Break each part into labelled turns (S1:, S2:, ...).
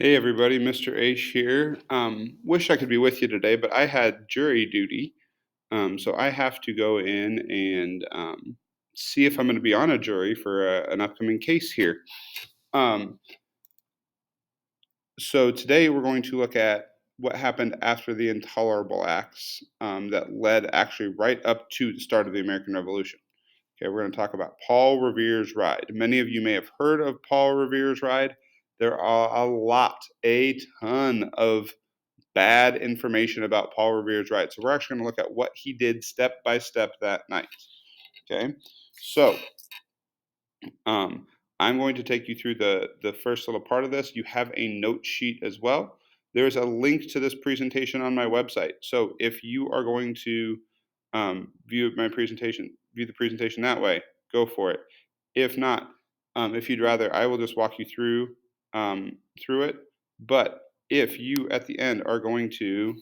S1: Hey everybody, Mr. H here. Wish I could be with you today, but I had jury duty, so I have to go in and see if I'm going to be on a jury for an upcoming case here. Um, so today we're going to look at what happened after the intolerable acts that led actually right up to the start of the American Revolution. Okay, we're going to talk about Paul Revere's Ride. Many of you may have heard of Paul Revere's Ride. There are a ton of bad information about Paul Revere's Ride. So we're actually going to look at what he did step by step that night. Okay, so um, I'm going to take you through the first little part of this. You have a note sheet as well. There's a link to this presentation on my website. So if you are going to view the presentation that way, go for it. If not, if you'd rather, I will just walk you through it. But if you at the end are going to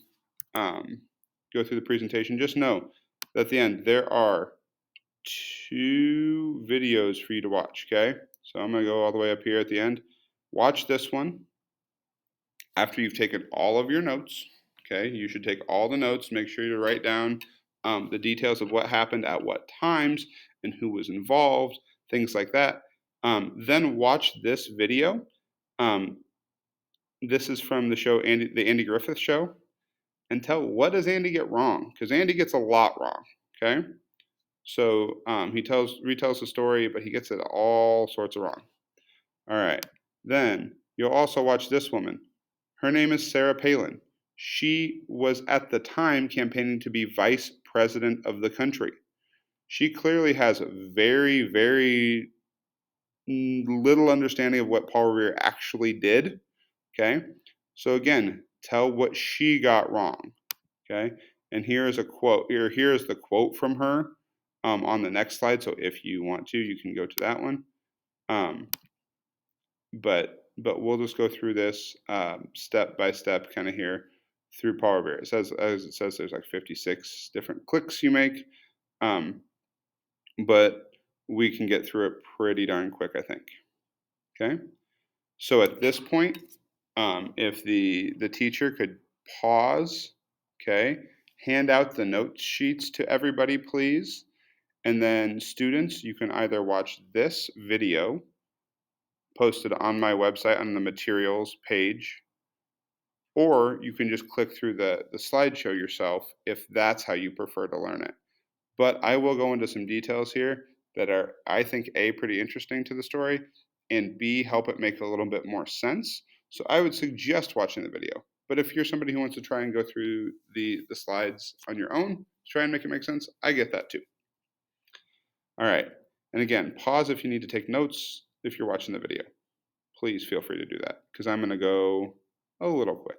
S1: go through the presentation, just know that at the end there are two videos for you to watch. Okay, so I'm going to go all the way up here at the end. Watch this one after you've taken all of your notes. Okay, you should take all the notes, make sure you write down the details of what happened at what times and who was involved, things like that. Then watch this video. Um, this is from the show the Andy Griffith Show, and tell what does Andy get wrong, because Andy gets a lot wrong. Okay, so he retells the story, but he gets it all sorts of wrong. All right, then you'll also watch this woman. Her name is Sarah Palin. She was at the time campaigning to be vice president of the country. She clearly has a very, very little understanding of what Paul Revere actually did. Okay, so again, tell what she got wrong. Okay, and here is a quote. Here is the quote from her on the next slide. So if you want to, you can go to that one. Um, but we'll just go through this step by step, kind of here through Paul Revere. It says, as it says, there's like 56 different clicks you make, um, but we can get through it pretty darn quick, I think. Okay, so at this point, if the teacher could pause, okay, hand out the note sheets to everybody, please. And then students, you can either watch this video posted on my website on the materials page, or you can just click through the slideshow yourself if that's how you prefer to learn it. But I will go into some details here that are, I think, A, pretty interesting to the story, and B, help it make a little bit more sense. So I would suggest watching the video. But if you're somebody who wants to try and go through the slides on your own, try and make it make sense, I get that too. All right. And again, pause if you need to take notes if you're watching the video. Please feel free to do that because I'm going to go a little quick.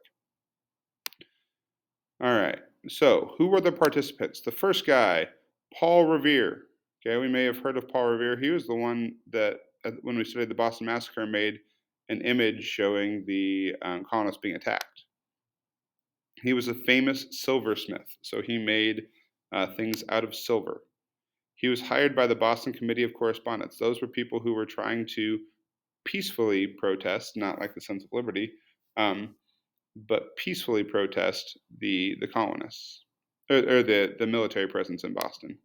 S1: All right. So, who were the participants? The first guy, Paul Revere. Okay, we may have heard of Paul Revere. He was the one that, when we studied the Boston Massacre, made an image showing the colonists being attacked. He was a famous silversmith, so he made things out of silver. He was hired by the Boston Committee of Correspondence. Those were people who were trying to peacefully protest, not like the Sons of Liberty, um, but peacefully protest the colonists or the military presence in Boston.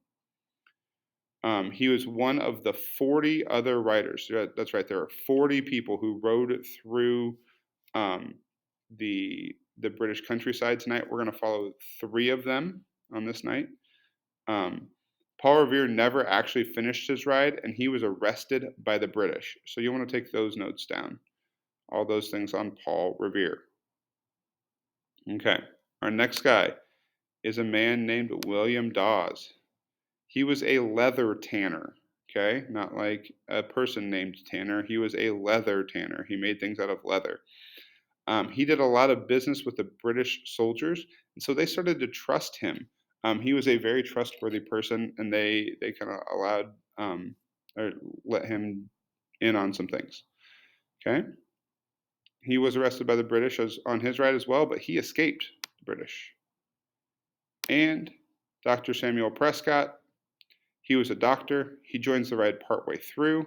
S1: He was one of the 40 other writers. That's right. There are 40 people who rode through um, the British countryside tonight. We're going to follow 3 of them on this night. Um, Paul Revere never actually finished his ride, and he was arrested by the British. So you want to take those notes down. All those things on Paul Revere. Okay. Our next guy is a man named William Dawes. He was a leather tanner. Okay, not like a person named Tanner. He was a leather tanner. He made things out of leather. He did a lot of business with the British soldiers, and so they started to trust him. He was a very trustworthy person, and they kind of allowed or let him in on some things. Okay, he was arrested by the British on his ride as well, but he escaped the British. And Dr. Samuel Prescott, he was a doctor. He joins the ride partway through.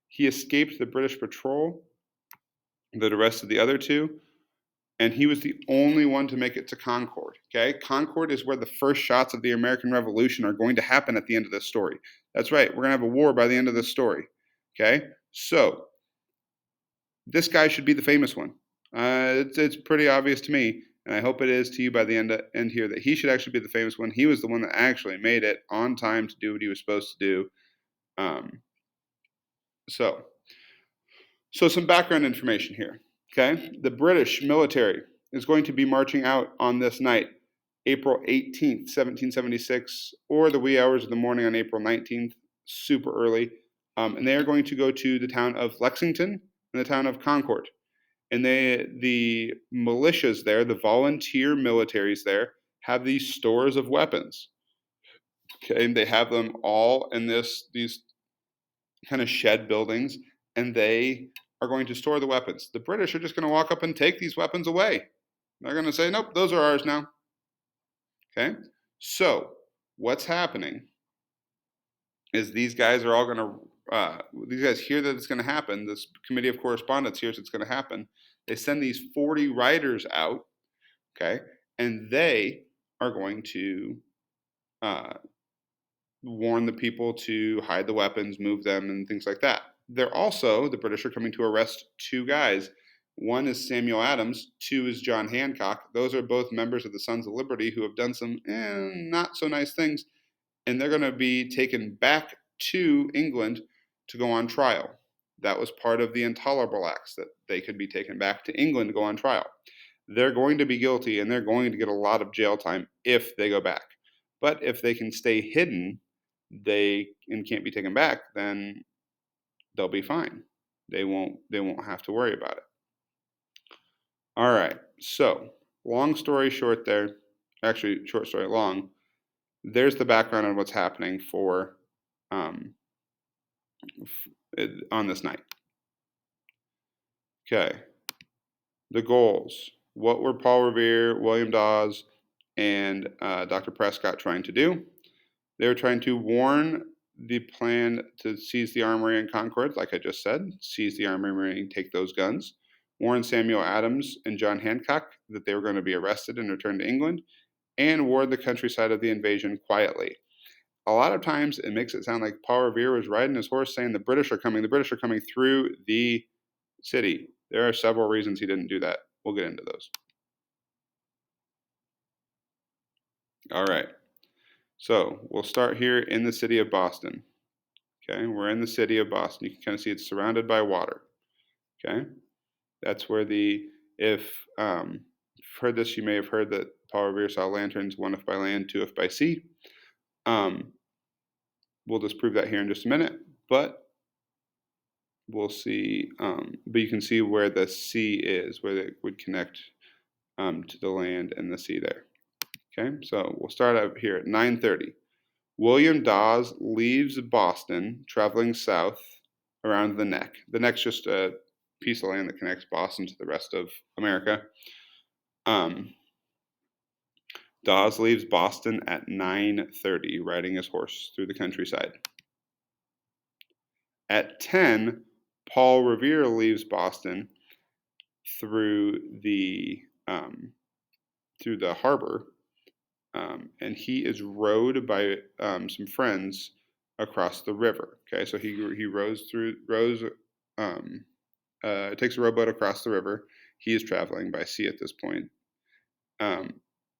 S1: He escaped the British patrol, that arrested the other two, and he was the only one to make it to Concord. Okay, Concord is where the first shots of the American Revolution are going to happen at the end of this story. That's right, we're gonna have a war by the end of this story. Okay, so this guy should be the famous one. It's pretty obvious to me, and I hope it is to you by the end here that he should actually be the famous one. He was the one that actually made it on time to do what he was supposed to do. Um, so, so some background information here. Okay, the British military is going to be marching out on this night, April 18th, 1776, or the wee hours of the morning on April 19th, super early. And they are going to go to the town of Lexington and the town of Concord. And the militias there, the volunteer militaries there, have these stores of weapons. Okay, and they have them all in these kind of shed buildings, and they are going to store the weapons. The British are just going to walk up and take these weapons away. They're going to say, nope, those are ours now. Okay, so what's happening is these guys are all going to these guys hear that it's going to happen. This committee of correspondence hears it's going to happen. They send these 40 riders out, okay, and they are going to uh, warn the people to hide the weapons, move them, and things like that. They're also, the British are coming to arrest two guys. One is Samuel Adams, two is John Hancock. Those are both members of the Sons of Liberty who have done some not so nice things, and they're going to be taken back to England to go on trial. That was part of the Intolerable Acts, that they could be taken back to England to go on trial. They're going to be guilty, and they're going to get a lot of jail time if they go back. But if they can stay hidden, and can't be taken back, then they'll be fine. They won't have to worry about it. All right. So, long story short there, actually short story long, there's the background on what's happening for um, on this night. Okay. The goals. What were Paul Revere, William Dawes, and Dr. Prescott trying to do? They were trying to warn the plan to seize the armory in Concord, like I just said, seize the armory and take those guns. Warn Samuel Adams and John Hancock that they were going to be arrested and returned to England, and warn the countryside of the invasion quietly. A lot of times it makes it sound like Paul Revere was riding his horse saying the British are coming through the city. There are several reasons he didn't do that. We'll get into those. All right. So we'll start here in the city of Boston. Okay, we're in the city of Boston. You can kind of see it's surrounded by water. Okay, that's where if you've heard this, you may have heard that Paul Revere saw lanterns, one if by land, two if by sea. We'll just prove that here in just a minute, but we'll see. But you can see where the sea is, where it would connect to the land and the sea there. Okay, so we'll start out here at 9:30. William Dawes leaves Boston, traveling south around the Neck. The Neck's just a piece of land that connects Boston to the rest of America. Dawes leaves Boston at 9:30, riding his horse through the countryside. At 10, Paul Revere leaves Boston through the harbor, and he is rowed by some friends across the river. Okay, so he rows, takes a rowboat across the river. He is traveling by sea at this point.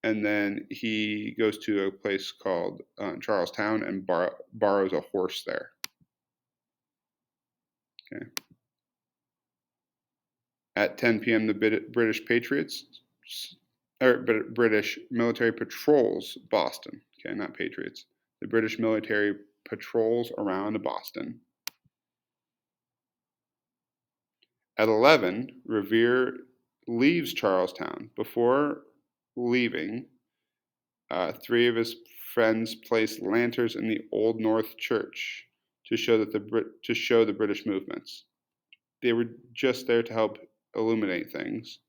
S1: And then he goes to a place called Charlestown and borrows a horse there. Okay. At 10 p.m., the British British military patrols Boston. Okay, not Patriots. The British military patrols around Boston. At 11, Revere leaves Charlestown. Before leaving, three of his friends placed lanterns in the Old North Church to show the British movements. They were just there to help illuminate things.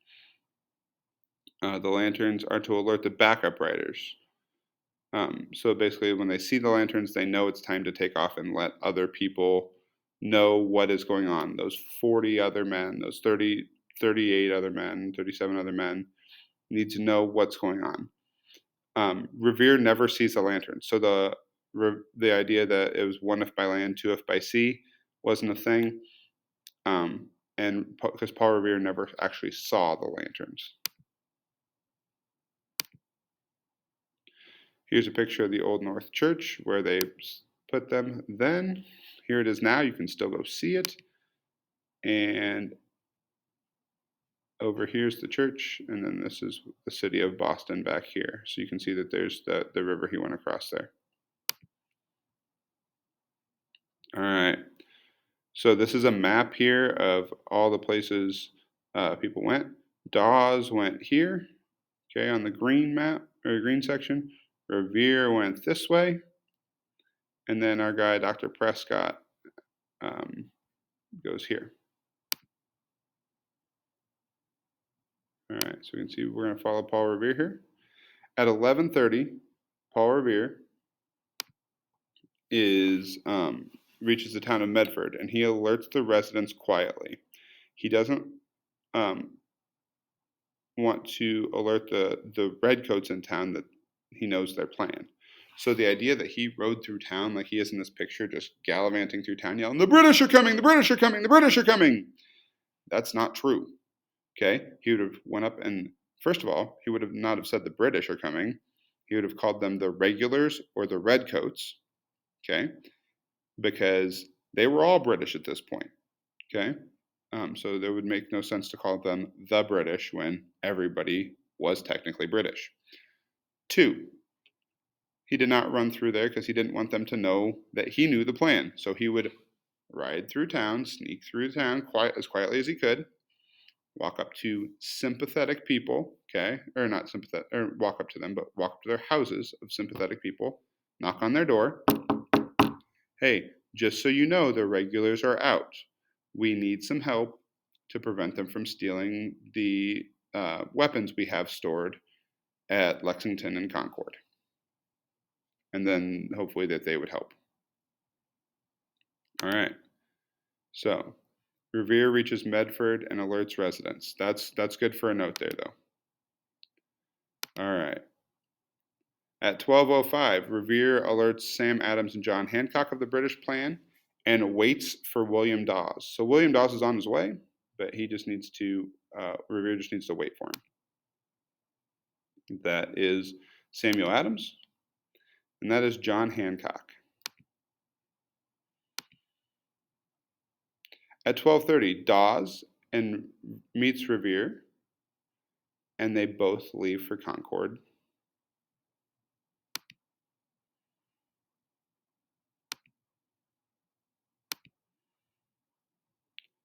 S1: The lanterns are to alert the backup riders. So basically, when they see the lanterns, they know it's time to take off and let other people know what is going on. Those 40 other men, those 30 38 other men, 37 other men need to know what's going on. Revere never sees the lantern, so the idea that it was one if by land, two if by sea wasn't a thing, and because Paul Revere never actually saw the lanterns. Here's a picture of the Old North Church where they put them then. Here it is now. You can still go see it. And over here's the church, and then this is the city of Boston back here. So you can see that there's the river he went across there. All right. So this is a map here of all the places people went. Dawes went here, okay, on the green map, or green section. Revere went this way. And then our guy, Dr. Prescott, goes here. All right, so we can see we're going to follow Paul Revere here. At 11:30, Paul Revere reaches the town of Medford, and he alerts the residents quietly. He doesn't want to alert the redcoats in town that he knows their plan. So the idea that he rode through town like he is in this picture, just gallivanting through town, yelling, "The British are coming! The British are coming! The British are coming!" That's not true. Okay, he would have went up and first of all, he would have not have said the British are coming. He would have called them the regulars or the redcoats. Okay, because they were all British at this point. Okay, so there would make no sense to call them the British when everybody was technically British. 2, he did not run through there because he didn't want them to know that he knew the plan. So he would ride through town, sneak through town as quietly as he could, walk up to sympathetic people, okay, or not sympathetic, or walk up to them, but walk up to their houses of sympathetic people, knock on their door. Hey, just so you know, the regulars are out. We need some help to prevent them from stealing the weapons we have stored at Lexington and Concord. And then hopefully that they would help. All right. So Revere reaches Medford and alerts residents. That's good for a note there, though. All right. At 12:05, Revere alerts Sam Adams and John Hancock of the British plan and waits for William Dawes. So William Dawes is on his way, but he just needs to, Revere just needs to wait for him. That is Samuel Adams, and that is John Hancock. At 12:30, Dawes meets Revere, and they both leave for Concord.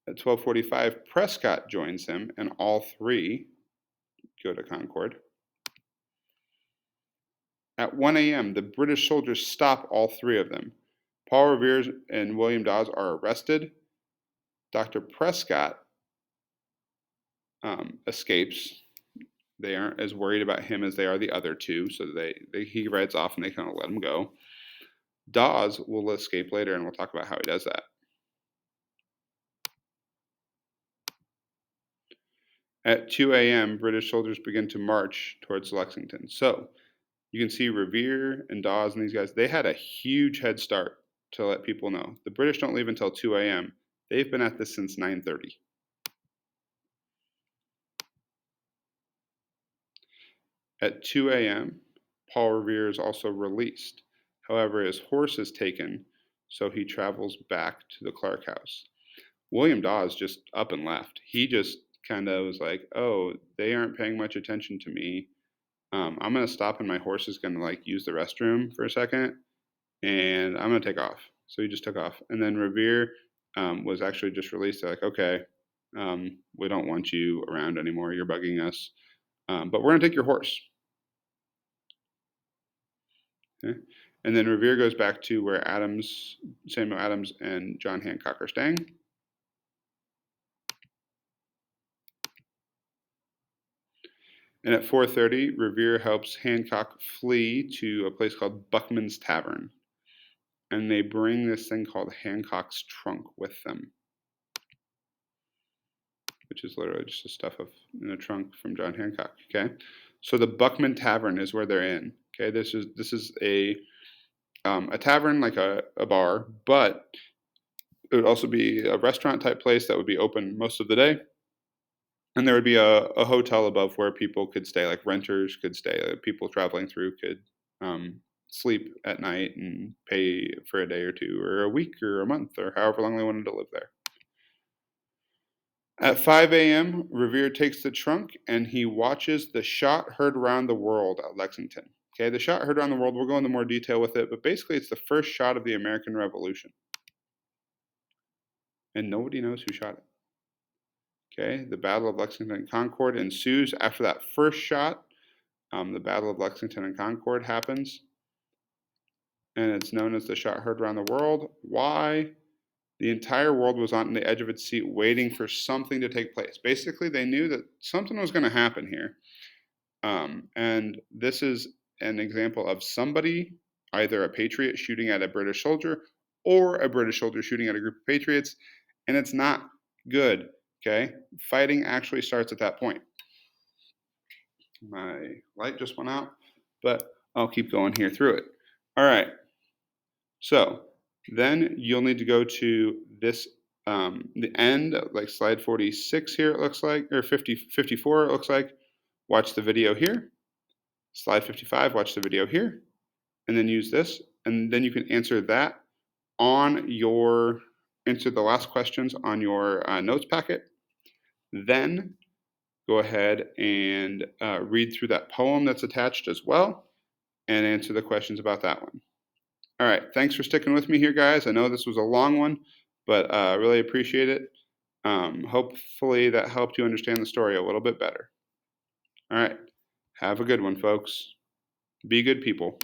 S1: At 12:45, Prescott joins him, and all three go to Concord. At 1 a.m., the British soldiers stop all three of them. Paul Revere and William Dawes are arrested. Dr. Prescott escapes. They aren't as worried about him as they are the other two, so he rides off and they kind of let him go. Dawes will escape later, and we'll talk about how he does that. At 2 a.m., British soldiers begin to march towards Lexington. So you can see Revere and Dawes and these guys, they had a huge head start to let people know. The British don't leave until 2 a.m. They've been at this since 9:30. At 2 a.m., Paul Revere is also released. However, his horse is taken, so he travels back to the Clark house. William Dawes just up and left. He just kind of was like, oh, they aren't paying much attention to me. I'm going to stop and my horse is going to like use the restroom for a second, and I'm going to take off. So he just took off. And then Revere was actually just released. They're like, okay, we don't want you around anymore. You're bugging us. But we're going to take your horse. Okay. And then Revere goes back to where Samuel Adams and John Hancock are staying. And at 4:30, Revere helps Hancock flee to a place called Buckman's Tavern. And they bring this thing called Hancock's trunk with them. which is literally just the stuff in a trunk from John Hancock. Okay, so the Buckman Tavern is where they're in. Okay, this is a tavern, like a bar, but it would also be a restaurant type place that would be open most of the day. And there would be a hotel above where people could stay, like renters could stay, people traveling through could sleep at night and pay for a day or two or a week or a month or however long they wanted to live there. At 5 a.m., Revere takes the trunk and he watches the shot heard around the world at Lexington. Okay, the shot heard around the world, we'll go into more detail with it, but basically it's the first shot of the American Revolution. And nobody knows who shot it. Okay, the Battle of Lexington and Concord ensues after that first shot. The Battle of Lexington and Concord happens, and it's known as the shot heard around the world. Why? The entire world was on the edge of its seat waiting for something to take place. Basically, they knew that something was going to happen here. And this is an example of somebody, either a patriot shooting at a British soldier or a British soldier shooting at a group of patriots, and it's not good. Okay, fighting actually starts at that point. My light just went out, but I'll keep going here through it. All right, so then you'll need to go to this, the end, like slide 46 here it looks like, or 54 it looks like. Watch the video here. Slide 55, watch the video here, and then use this, and then you can answer that answer the last questions on your notes packet. Then go ahead and read through that poem that's attached as well and answer the questions about that one. All right, thanks for sticking with me here, guys. I know this was a long one, but I really appreciate it. Hopefully that helped you understand the story a little bit better. All right, have a good one, folks. Be good people.